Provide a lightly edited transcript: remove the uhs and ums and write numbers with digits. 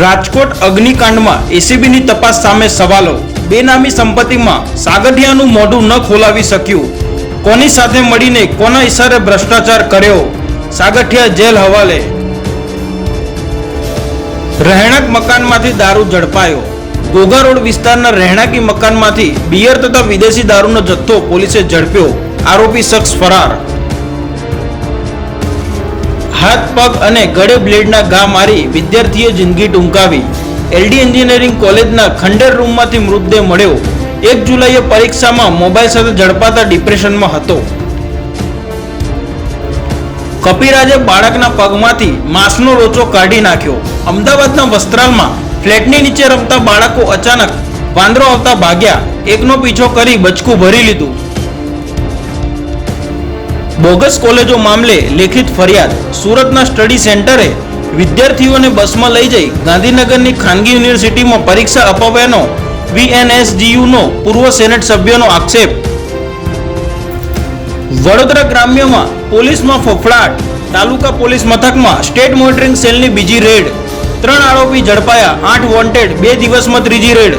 રાજકોટ અગ્નિકાંડમાં એસીબીની તપાસ સામે સવાલો। બેનામી સંપત્તિમાં સાગઠિયાનું મોઢું ન ખોલાવી શક્યું। કોની સાથે મળીને કોના ઇશારે ભ્રષ્ટાચાર કર્યો? સાગઠિયા જેલ હવાલે। રહેણાંક મકાનમાંથી દારૂ ઝડપાયો। ઘોઘા રોડ વિસ્તારના રહેણાંકી મકાનમાંથી બિયર તથા વિદેશી દારૂનો જથ્થો પોલીસે ઝડપ્યો। આરોપી શખ્સ ફરાર। હાથ પગ અને ગળે બ્લેડના ઘા મારી વિદ્યાર્થીએ જિંદગી ટૂંકાવી। એલડી એન્જિનિયરિંગ કોલેજના ખંડેર રૂમમાંથી મૃતદેહ મળ્યો। 1 જુલાઈએ પરીક્ષામાં મોબાઈલ સાથે ઝડપાતા ડિપ્રેશનમાં હતો। કપિરાજે બાળકના પગમાંથી માંસનો લોચો કાઢી નાખ્યો। અમદાવાદના વસ્ત્રાલમાં ફ્લેટની નીચે રમતા બાળકો અચાનક વાંદરો આવતા ભાગ્યા। એકનો પીછો કરી બચકું ભરી લીધું। બોગસ કોલેજો મામલે લેખિત ફરિયાદ। સુરતના સ્ટડી સેન્ટરે વિદ્યાર્થીઓને બસમાં લઈ જઈ ગાંધીનગરની ખાનગી યુનિવર્સિટીમાં પરીક્ષા અપાવ્યાનો વીએનએસજીયુનો પૂર્વ સેનેટ સભ્યનો આક્ષેપ। વડોદરા ગ્રામ્યમાં પોલીસમાં ફફડાટ। તાલુકા પોલીસ મથકમાં સ્ટેટ મોનિટરિંગ સેલની બીજી રેડ। 3 આરોપી ઝડપાયા, 8 વોન્ટેડ, 2 દિવસમાં ત્રીજી રેડ।